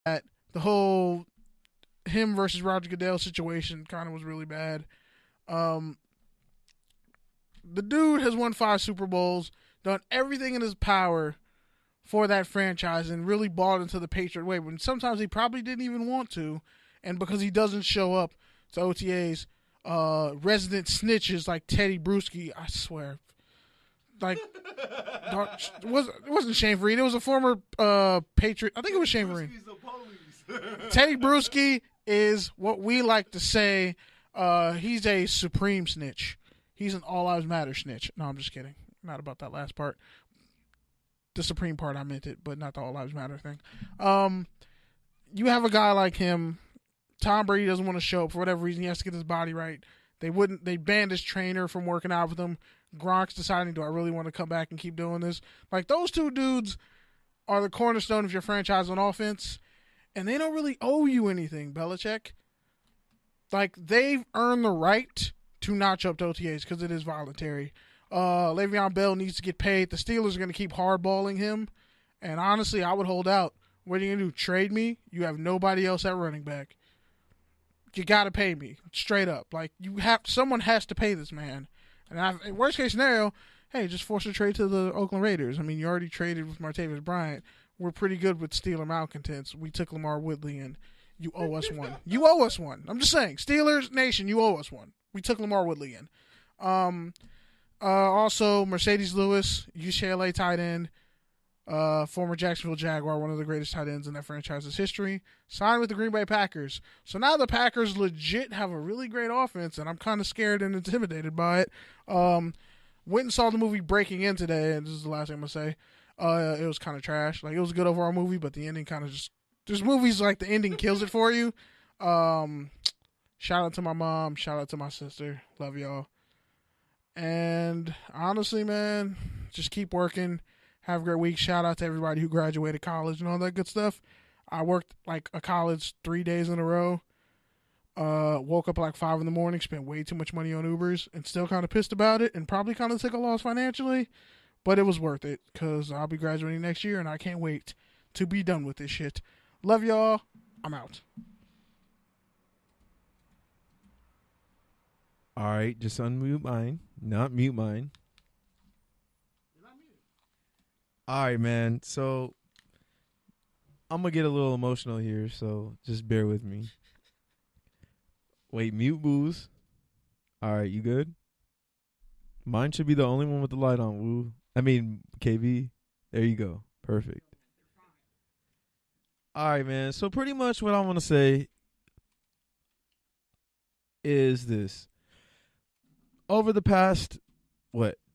That the whole him versus Roger Goodell situation kind of was really bad. Um, the dude has won 5 Super Bowls, done everything in his power for that franchise, and really bought into the Patriot way. When sometimes he probably didn't even want to, and because he doesn't show up to OTAs, resident snitches like Teddy Bruschi, I swear, like it wasn't Shane Vereen. It was a former Patriot. I think it was Shane Vereen. Teddy Bruschi is what we like to say. He's a supreme snitch. He's an all lives matter snitch. No, I'm just kidding. Not about that last part. The supreme part, I meant it, but not the all lives matter thing. You have a guy like him. Tom Brady doesn't want to show up for whatever reason. He has to get his body right. They banned his trainer from working out with him. Gronk's deciding, do I really want to come back and keep doing this? Like, those two dudes are the cornerstone of your franchise on offense, and they don't really owe you anything, Belichick. Like, they've earned the right to not show up to OTAs because it is voluntary. Le'Veon Bell needs to get paid. The Steelers are going to keep hardballing him, and honestly, I would hold out. What are you going to do, trade me? You have nobody else at running back. You got to pay me, straight up. Like, someone has to pay this man. And worst case scenario, hey, just force a trade to the Oakland Raiders. I mean, you already traded with Martavis Bryant. We're pretty good with Steeler malcontents. We took Lamar Woodley, and you owe us one. You owe us one. I'm just saying, Steelers Nation, you owe us one. We took Lamar Woodley in. Also, Mercedes Lewis, UCLA tight end, former Jacksonville Jaguar, one of the greatest tight ends in that franchise's history, signed with the Green Bay Packers. So now the Packers legit have a really great offense, and I'm kind of scared and intimidated by it. Went and saw the movie Breaking In today, and this is the last thing I'm going to say. It was kind of trash. Like, it was a good overall movie, but the ending kind of just... There's movies like the ending kills it for you. Shout out to my mom. Shout out to my sister. Love y'all. And honestly, man, just keep working. Have a great week. Shout out to everybody who graduated college and all that good stuff. I worked like a college 3 days in a row. Woke up like 5 in the morning, spent way too much money on Ubers, and still kind of pissed about it, and probably kind of took a loss financially. But it was worth it because I'll be graduating next year, and I can't wait to be done with this shit. Love y'all. I'm out. All right, just unmute mine, not mute mine. All right, man. So I'm going to get a little emotional here, so just bear with me. Wait, mute Booze. All right, you good? Mine should be the only one with the light on, Woo. I mean, KB. There you go. Perfect. All right, man. So pretty much what I want to say is this. Over the past,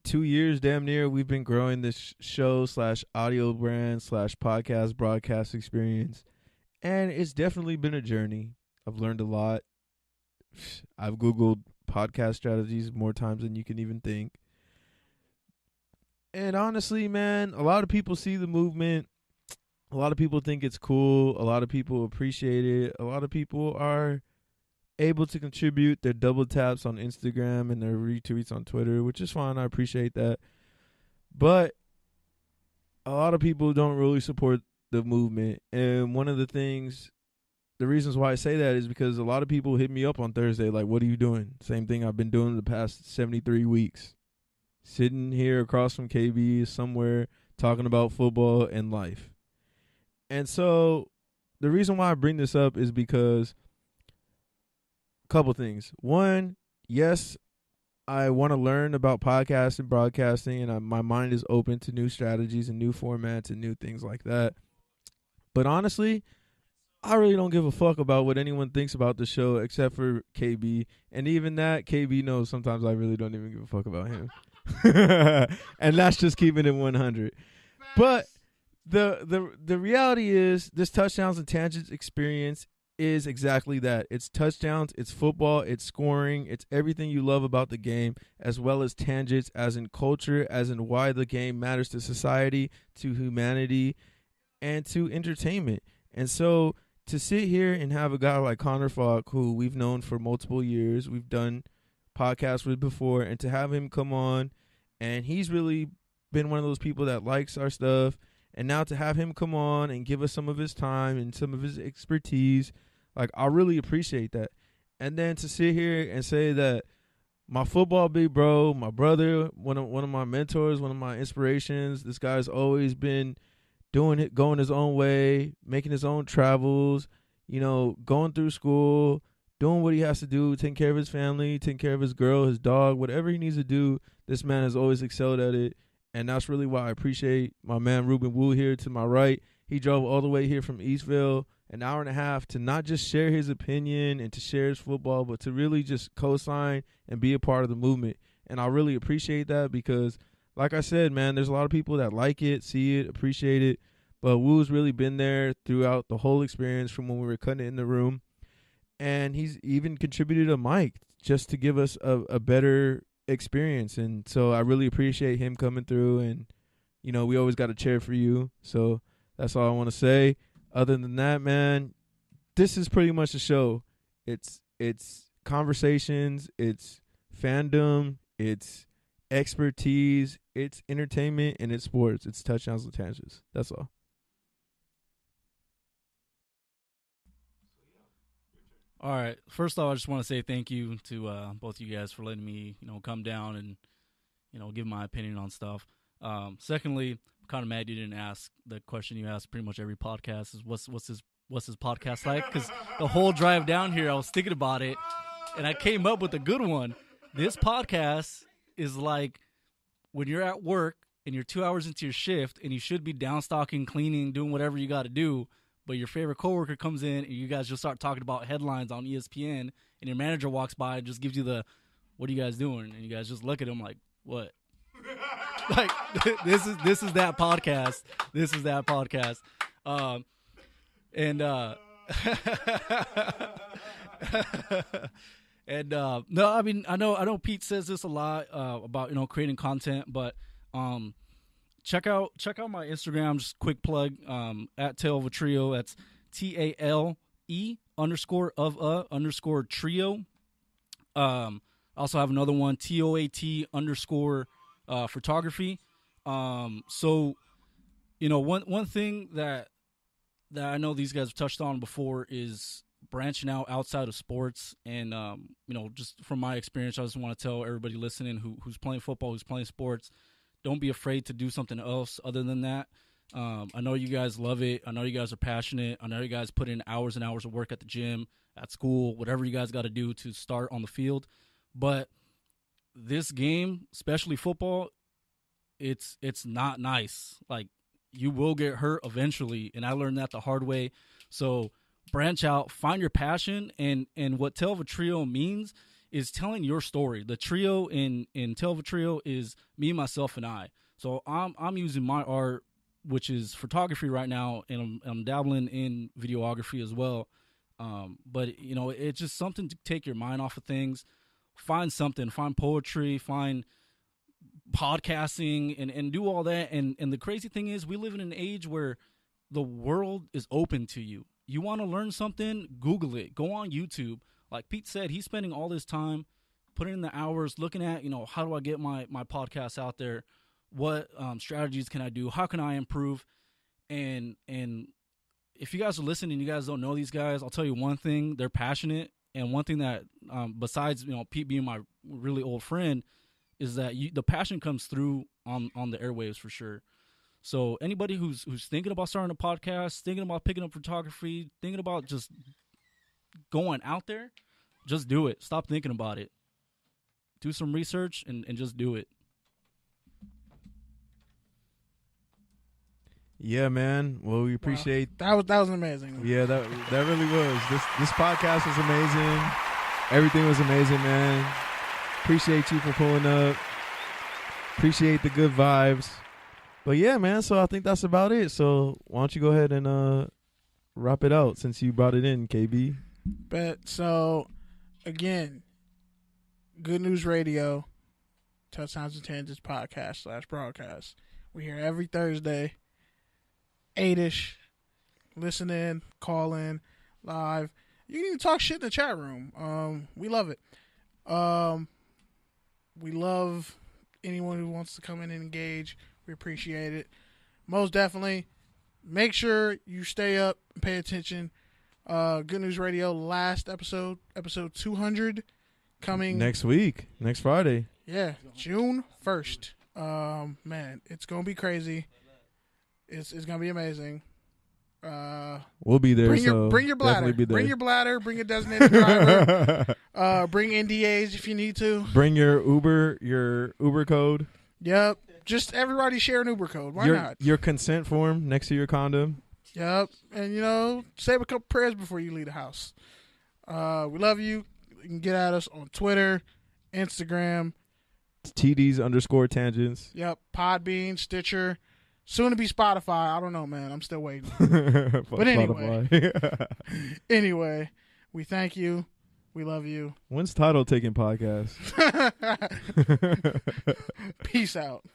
2 years, damn near, we've been growing this show / audio brand / podcast broadcast experience. And it's definitely been a journey. I've learned a lot. I've Googled podcast strategies more times than you can even think. And honestly, man, a lot of people see the movement. A lot of people think it's cool. A lot of people appreciate it. A lot of people are able to contribute their double taps on Instagram and their retweets on Twitter, which is fine. I appreciate that. But a lot of people don't really support the movement. And one of the reasons why I say that is because a lot of people hit me up on Thursday like, what are you doing? Same thing I've been doing the past 73 weeks. Sitting here across from KB somewhere talking about football and life. And so the reason why I bring this up is because couple things. One, yes, I want to learn about podcast and broadcasting, and my mind is open to new strategies and new formats and new things like that. But honestly, I really don't give a fuck about what anyone thinks about the show except for KB. And even that, KB knows sometimes I really don't even give a fuck about him. And that's just keeping it 100. But the reality is this Touchdowns and Tangents experience is exactly that. It's touchdowns, it's football, it's scoring, it's everything you love about the game, as well as tangents, as in culture, as in why the game matters to society, to humanity, and to entertainment. And so to sit here and have a guy like Conner Faulk, who we've known for multiple years, we've done podcasts with before, and to have him come on, and he's really been one of those people that likes our stuff And now to have him come on and give us some of his time and some of his expertise, like, I really appreciate that. And then to sit here and say that my football big bro, my brother, one of my mentors, one of my inspirations, this guy's always been doing it, going his own way, making his own travels, going through school, doing what he has to do, taking care of his family, taking care of his girl, his dog, whatever he needs to do. This man has always excelled at it. And that's really why I appreciate my man Ruben Woo here to my right. He drove all the way here from Eastville, an hour and a half, to not just share his opinion and to share his football, but to really just co-sign and be a part of the movement. And I really appreciate that because, like I said, man, there's a lot of people that like it, see it, appreciate it. But Woo's really been there throughout the whole experience from when we were cutting it in the room. And he's even contributed a mic just to give us a better experience. And so I really appreciate him coming through. And, we always got a chair for you. So that's all I want to say. Other than that, man, this is pretty much the show. It's conversations, it's fandom, it's expertise, it's entertainment, and it's sports. It's touchdowns and tangents. That's all. All right. First off, I just want to say thank you to both of you guys for letting me, come down and, give my opinion on stuff. Secondly, I'm kind of mad you didn't ask the question you ask pretty much every podcast is what's his podcast like? Because the whole drive down here, I was thinking about it, and I came up with a good one. This podcast is like when you're at work and you're 2 hours into your shift and you should be downstocking, cleaning, doing whatever you got to do, but your favorite coworker comes in and you guys just start talking about headlines on ESPN, and your manager walks by and just gives you the, "What are you guys doing?" And you guys just look at him like, "What?" Like this is that podcast. This is that podcast. No, I mean, I know Pete says this a lot about creating content, but check out my Instagram. Just quick plug at Tale of a Trio. That's TALE_of_trio. I also have another one, TOAT_ photography. So one thing that I know these guys have touched on before is branching out outside of sports. And just from my experience, I just want to tell everybody listening who's playing football, who's playing sports, don't be afraid to do something else other than that. I know you guys love it. I know you guys are passionate. I know you guys put in hours and hours of work at the gym, at school, whatever you guys got to do to start on the field. But this game, especially football, it's not nice. Like, you will get hurt eventually, and I learned that the hard way. So branch out, find your passion, and what Tale of a Trio means is telling your story. The trio in Tale of a Trio is me, myself, and I. So I'm using my art, which is photography right now, and I'm dabbling in videography as well. But it's just something to take your mind off of things. Find something, find poetry, find podcasting, and do all that. And the crazy thing is, we live in an age where the world is open to you. You want to learn something, Google it. Go on YouTube. Like Pete said, he's spending all this time putting in the hours, looking at, how do I get my podcast out there? What strategies can I do? How can I improve? And if you guys are listening, you guys don't know these guys, I'll tell you one thing: they're passionate. And one thing that, besides Pete being my really old friend, is that the passion comes through on the airwaves for sure. So anybody who's thinking about starting a podcast, thinking about picking up photography, thinking about just going out there, just do it. Stop thinking about it. Do some research and just do it. Yeah, man. Well, we appreciate that was amazing. Yeah, that really was. This podcast was amazing. Everything was amazing, man. Appreciate you for pulling up. Appreciate the good vibes. But yeah, man, so I think that's about it. So why don't you go ahead and wrap it out since you brought it in, KB. But so again, Good News Radio, Touchdowns and Tangents podcast / broadcast. We're here every Thursday, 8-ish. Listen in, call in, live. You can even talk shit in the chat room. We love it. We love anyone who wants to come in and engage. We appreciate it. most definitely. Make sure you stay up and pay attention. Good News Radio, last episode 200, coming next week, next Friday. Yeah, June 1st. Man, it's gonna be crazy. It's gonna be amazing. We'll be there. Bring your bladder. Bring your bladder. Bring a designated driver. Bring NDAs if you need to. Bring your Uber code. Yep. Just everybody share an Uber code. Why not? Your consent form next to your condom. Yep. And, say a couple prayers before you leave the house. We love you. You can get at us on Twitter, Instagram. TDs_tangents. Yep. Podbean, Stitcher. Soon to be Spotify. I don't know, man. I'm still waiting. But anyway, we thank you. We love you. When's Tidal taking podcasts? Peace out.